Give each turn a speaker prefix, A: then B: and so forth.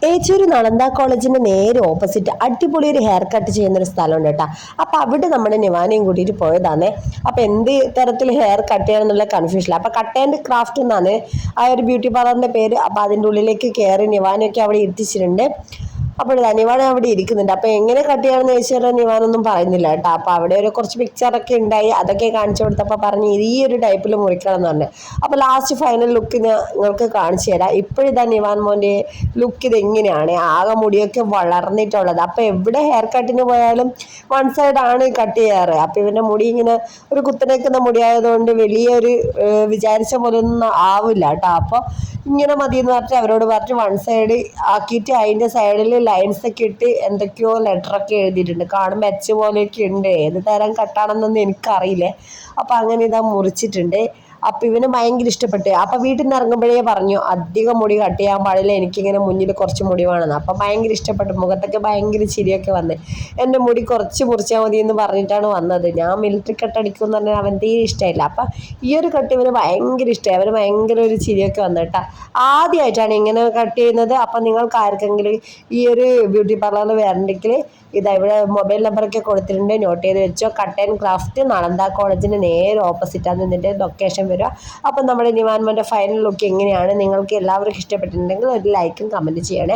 A: ഏച്ചൂര് നളന്ദ കോളേജിന്റെ നേരെ ഓപ്പോസിറ്റ് അടിപൊളി ഒരു ഹെയർ കട്ട് ചെയ്യുന്ന ഒരു സ്ഥലമുണ്ട് കേട്ടോ. അപ്പൊ അവിടെ നമ്മുടെ നിവാനയും കൂട്ടിയിട്ട് പോയതാണേ. അപ്പൊ എന്ത് തരത്തിൽ ഹെയർ കട്ട് ചെയ്യണം എന്നുള്ള കൺഫ്യൂഷൻ. അപ്പൊ കട്ട് ആൻഡ് ക്രാഫ്റ്റ് എന്നാണ് ആ ഒരു ബ്യൂട്ടി പാർലറിന്റെ പേര്. അപ്പൊ അതിൻ്റെ ഉള്ളിലേക്ക് കയറി നിവാനൊക്കെ അവിടെ എത്തിച്ചിട്ടുണ്ട്. അപ്പോൾ നിവാൻ അവിടെ ഇരിക്കുന്നുണ്ട്. അപ്പൊ എങ്ങനെ കട്ട് ചെയ്യണമെന്ന് ചോദിച്ചാൽ നിവാനൊന്നും പറയുന്നില്ല കേട്ടോ. അപ്പൊ അവിടെ ഒരു കുറച്ച് പിക്ചറൊക്കെ ഉണ്ടായി, അതൊക്കെ കാണിച്ചു കൊടുത്തപ്പോൾ പറഞ്ഞ് ഈ ഒരു ടൈപ്പിൽ മുറിക്കണം എന്ന് പറഞ്ഞു. അപ്പൊ ലാസ്റ്റ് ഫൈനൽ ലുക്ക് നിങ്ങൾക്ക് കാണിച്ചു തരാം. ഇപ്പോഴിതാ നിവാൻ മോന്റെ ലുക്ക് ഇത് എങ്ങനെയാണ്, ആകെ മുടിയൊക്കെ വളർന്നിട്ടുള്ളത്. അപ്പൊ എവിടെ ഹെയർ കട്ടിന് പോയാലും വൺ സൈഡ് ആണ് കട്ട് ചെയ്യാറ്. അപ്പൊ ഇവന്റെ മുടി ഇങ്ങനെ ഒരു കുത്തനേക്കുന്ന മുടി ആയതുകൊണ്ട് വലിയൊരു വിചാരിച്ച പോലെ ഒന്നും ആവില്ല കേട്ടോ. അപ്പൊ ഇങ്ങനെ മതി എന്ന് പറഞ്ഞിട്ട് അവരോട് പറഞ്ഞ് വൺ സൈഡ് ആക്കിയിട്ട് അതിന്റെ സൈഡിൽ ലൈൻസ് ഒക്കെ ഇട്ട് എന്തൊക്കെയോ ലെറ്ററൊക്കെ എഴുതിയിട്ടുണ്ട്. കാണുമ്പോൾ എച്ച് പോലെയൊക്കെ ഉണ്ട്. ഏത് തരം കട്ടാണെന്നൊന്നും എനിക്കറിയില്ലേ. അപ്പൊ അങ്ങനെ ഇതാ മുറിച്ചിട്ടുണ്ട്. അപ്പൊ ഇവന് ഭയങ്കര ഇഷ്ടപ്പെട്ടു. അപ്പൊ വീട്ടിൽ നിന്ന് ഇറങ്ങുമ്പോഴേ പറഞ്ഞു അധികം മുടി കട്ട് ചെയ്യാൻ പാടില്ല, എനിക്കിങ്ങനെ മുന്നിൽ കുറച്ച് മുടി വേണമെന്ന്. അപ്പൊ ഭയങ്കര ഇഷ്ടപ്പെട്ടു. മുഖത്തൊക്കെ ഭയങ്കര ചിരിയൊക്കെ വന്ന് എൻ്റെ മുടി കുറച്ച് മുറിച്ചാൽ മതി എന്ന് പറഞ്ഞിട്ടാണ് വന്നത്. ഞാൻ മിലിറ്ററി കട്ട് അടിക്കും എന്ന് പറഞ്ഞാൽ അവൻ തീരെ ഇഷ്ടമില്ല. അപ്പൊ ഈ ഒരു കട്ട് ഇവന് ഭയങ്കര ഇഷ്ടമായി. അവന് ഭയങ്കര ഒരു ചിരിയൊക്കെ വന്നു കേട്ടോ. ആദ്യമായിട്ടാണ് ഇങ്ങനെ കട്ട് ചെയ്യുന്നത്. അപ്പൊ നിങ്ങൾക്ക് ആർക്കെങ്കിലും ഈ ഒരു ബ്യൂട്ടി പാർലറിൽ വരണ്ടെങ്കിൽ ഇതാ ഇവിടെ മൊബൈൽ നമ്പറൊക്കെ കൊടുത്തിട്ടുണ്ട്, നോട്ട് ചെയ്ത് വെച്ചോ. കട്ട് ആൻഡ് ക്രാഫ്റ്റ് നളന്ദ കോളേജിന് നേരെ ഓപ്പോസിറ്റാണ് ഇതിൻ്റെ ലൊക്കേഷൻ വരിക. അപ്പം നമ്മുടെ നിവാൻമോൻ്റെ ഫൈനൽ ലുക്ക് എങ്ങനെയാണ്, നിങ്ങൾക്ക് എല്ലാവർക്കും ഇഷ്ടപ്പെട്ടിട്ടുണ്ടെങ്കിൽ ഒരു ലൈക്കും കമൻറ്റ് ചെയ്യണേ.